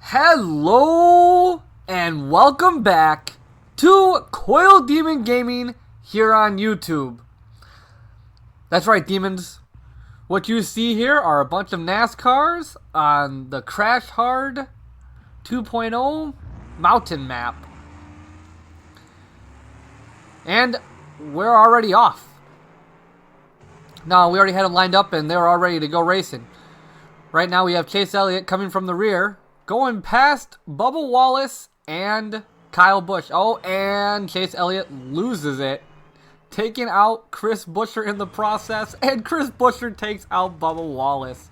Hello and welcome back to Coil Demon Gaming here on YouTube. That's right, demons. What you see here are a bunch of NASCARs on the Crash Hard 2.0 mountain map. And we're already off. No, we already had them lined up and they were all ready to go racing. Right now we have Chase Elliott coming from the rear, going past Bubba Wallace and Kyle Busch. Oh, and Chase Elliott loses it, taking out Chris Buescher in the process, and Chris Buescher takes out Bubba Wallace.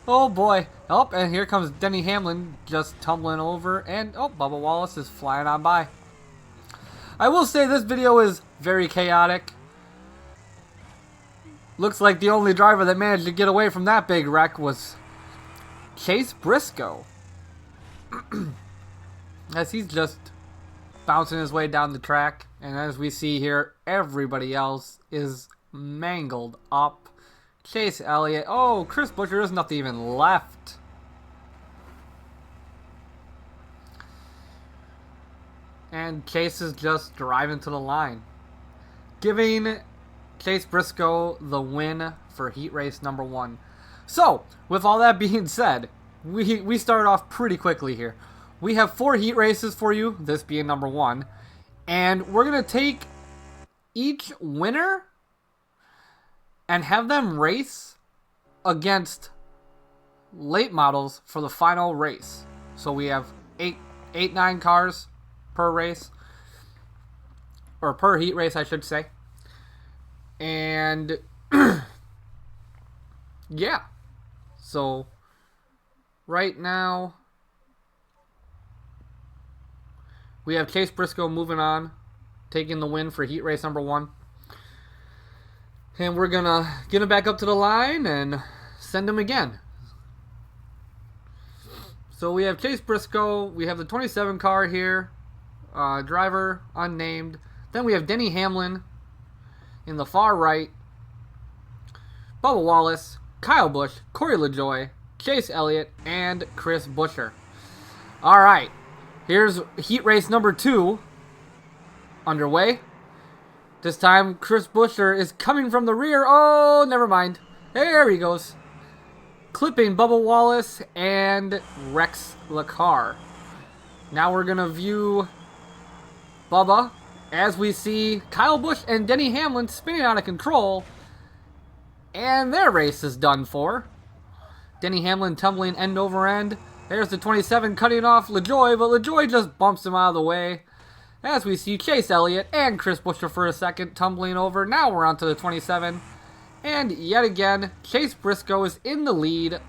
Oh boy. Oh, and here comes Denny Hamlin just tumbling over, and oh, Bubba Wallace is flying on by. I will say this video is very chaotic. Looks like the only driver that managed to get away from that big wreck was Chase Briscoe. As he's just bouncing his way down the track, and as we see here, everybody else is mangled up. Chase Elliott. Oh, Chris Buescher, there's nothing even left. And Chase is just driving to the line, giving Chase Briscoe the win for heat race number 1. So, with all that being said, we started off pretty quickly here. We have 4 heat races for you, this being number 1. And we're going to take each winner and have them race against late models for the final race. So we have 9 cars per race. Or per heat race, I should say. And yeah. So right now we have Chase Briscoe moving on, taking the win for heat race number 1. And we're gonna get him back up to the line and send him again. So we have Chase Briscoe, we have the 27 car here, driver unnamed. Then we have Denny Hamlin in the far right, Bubba Wallace, Kyle Busch, Corey LaJoie, Chase Elliott, and Chris Buescher. Alright, here's heat race number 2 underway. This time, Chris Buescher is coming from the rear. Oh, never mind. There he goes. Clipping Bubba Wallace and Rex LaCar. Now we're going to view Bubba as we see Kyle Busch and Denny Hamlin spinning out of control. And their race is done for. Denny Hamlin tumbling end over end. There's the 27 cutting off LaJoie, but LaJoie just bumps him out of the way. As we see Chase Elliott and Chris Buescher for a second tumbling over. Now we're on to the 27. And yet again, Chase Briscoe is in the lead.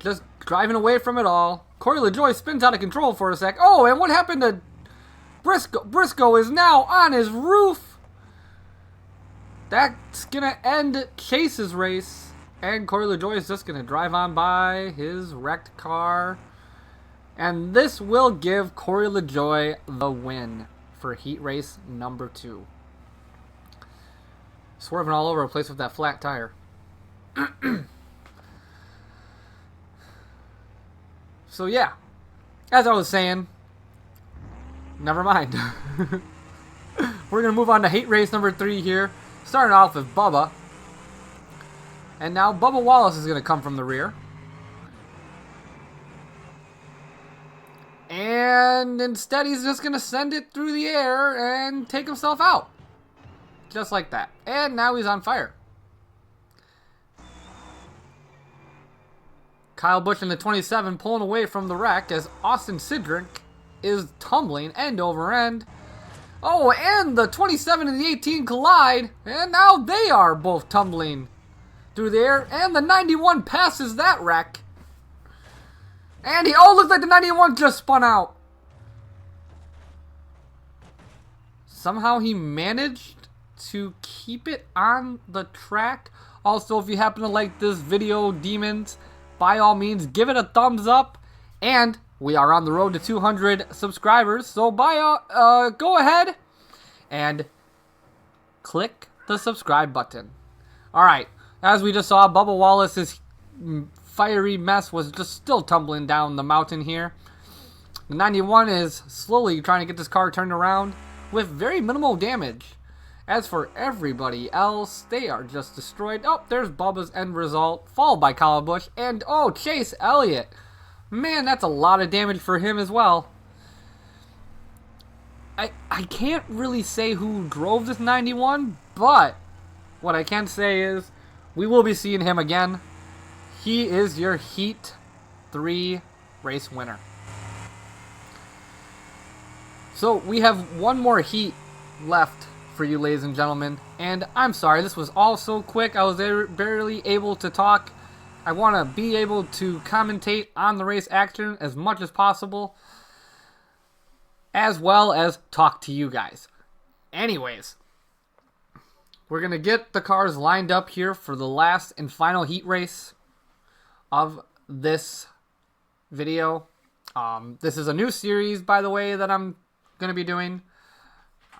Just driving away from it all. Corey LaJoie spins out of control for a sec. Oh, and what happened to Briscoe? Briscoe is now on his roof. That's going to end Chase's race. And Corey LaJoie is just going to drive on by his wrecked car. And this will give Corey LaJoie the win for heat race number 2. Swerving all over the place with that flat tire. So yeah, as I was saying, never mind. We're going to move on to heat race number 3 here. Starting off with Bubba. And now Bubba Wallace is going to come from the rear. And instead he's just going to send it through the air and take himself out. Just like that. And now he's on fire. Kyle Busch in the 27 pulling away from the wreck as Austin Cindric is tumbling end over end. Oh, and the 27 and the 18 collide. And now they are both tumbling through the air. And the 91 passes that wreck. And looks like the 91 just spun out. Somehow he managed to keep it on the track. Also, if you happen to like this video, demons, by all means, give it a thumbs up. And we are on the road to 200 subscribers. So go ahead and click the subscribe button. Alright, as we just saw, Bubba Wallace is fiery mess was just still tumbling down the mountain here. The 91 is slowly trying to get this car turned around with very minimal damage. As for everybody else, they are just destroyed. Oh, there's Bubba's end result, followed by Kyle Busch, and oh, Chase Elliott. Man, that's a lot of damage for him as well. I can't really say who drove this 91, but what I can say is we will be seeing him again. He is your Heat 3 race winner. So we have one more heat left for you, ladies and gentlemen, and I'm sorry this was all so quick. I was barely able to talk. I want to be able to commentate on the race action as much as possible, as well as talk to you guys. Anyways, we're going to get the cars lined up here for the last and final heat race of this video. This is a new series, by the way, that I'm going to be doing.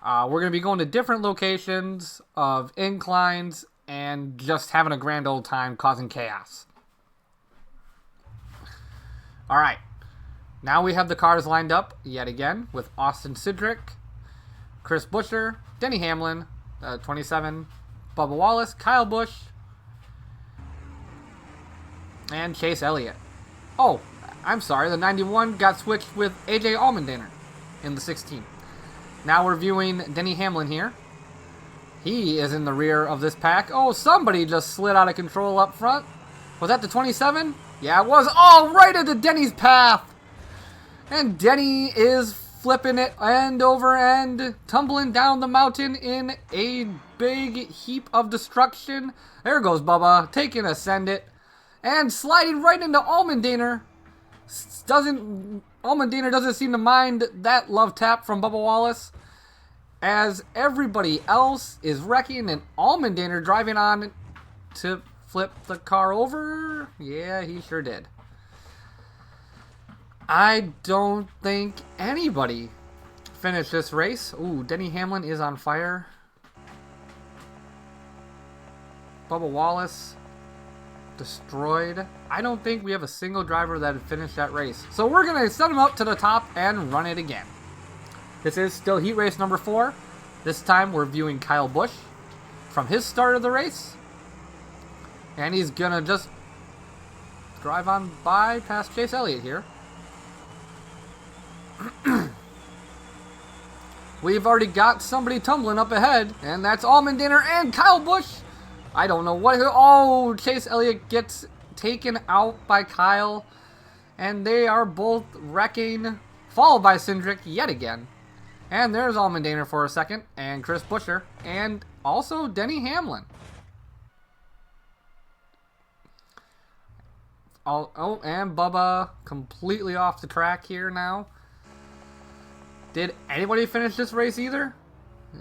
We're going to be going to different locations of inclines and just having a grand old time causing chaos. Alright, now we have the cars lined up yet again with Austin Cindric, Chris Buescher, Denny Hamlin, 27, Bubba Wallace, Kyle Busch, and Chase Elliott. Oh, I'm sorry, the 91 got switched with AJ Allmendinger in the 16. Now we're viewing Denny Hamlin here. He is in the rear of this pack. Oh, somebody just slid out of control up front. Was that the 27? Yeah, it was. Oh, right into Denny's path. And Denny is flipping it end over end, tumbling down the mountain in a big heap of destruction. There goes Bubba, taking Ascend It, and sliding right into Allmendinger. Allmendinger doesn't seem to mind that love tap from Bubba Wallace, as everybody else is wrecking and Allmendinger driving on to flip the car over. Yeah, he sure did. I don't think anybody finished this race. Ooh, Denny Hamlin is on fire. Bubba Wallace destroyed. I don't think we have a single driver that finished that race. So we're going to send him up to the top and run it again. This is still heat race number 4. This time we're viewing Kyle Busch from his start of the race. And he's going to just drive on by past Chase Elliott here. We've already got somebody tumbling up ahead, and that's Allmendinger and Kyle Busch. I don't know what. Oh, Chase Elliott gets taken out by Kyle, and they are both wrecking, followed by Cindric yet again. And there's Allmendinger for a second, and Chris Buescher, and also Denny Hamlin. Oh, and Bubba completely off the track here now. Did anybody finish this race either?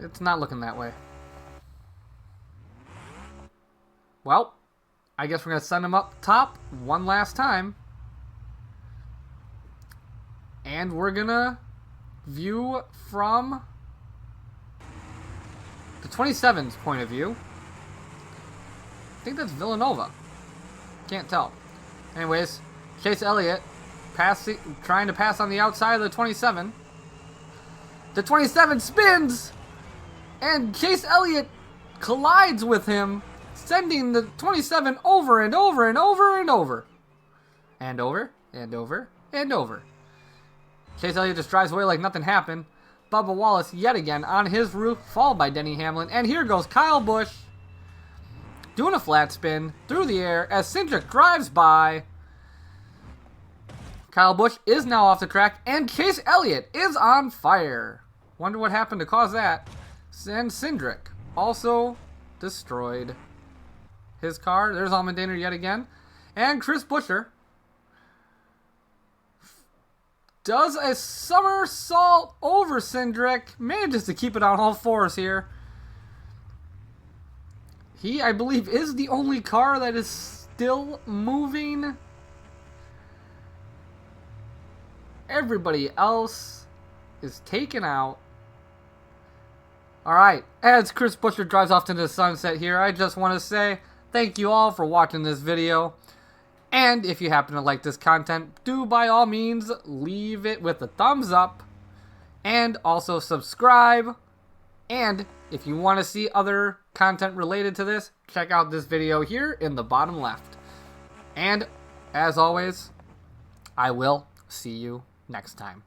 It's not looking that way. Well, I guess we're going to send him up top one last time. And we're going to view from the 27's point of view. I think that's Villanova. Can't tell. Anyways, Chase Elliott trying to pass on the outside of the 27. The 27 spins, and Chase Elliott collides with him, sending the 27 over and over and over and over. And over, and over, and over. Chase Elliott just drives away like nothing happened. Bubba Wallace yet again on his roof, followed by Denny Hamlin. And here goes Kyle Busch, doing a flat spin through the air as Cindric drives by. Kyle Busch is now off the track, and Chase Elliott is on fire. Wonder what happened to cause that. And Cindric also destroyed his car. There's Allmendinger yet again. And Chris Buescher does a somersault over Cindric. Manages to keep it on all fours here. He, I believe, is the only car that is still moving. Everybody else is taken out. Alright, as Chris Buescher drives off into the sunset here, I just want to say thank you all for watching this video. And if you happen to like this content, do by all means leave it with a thumbs up. And also subscribe. And if you want to see other content related to this, check out this video here in the bottom left. And as always, I will see you next time.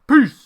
Peace!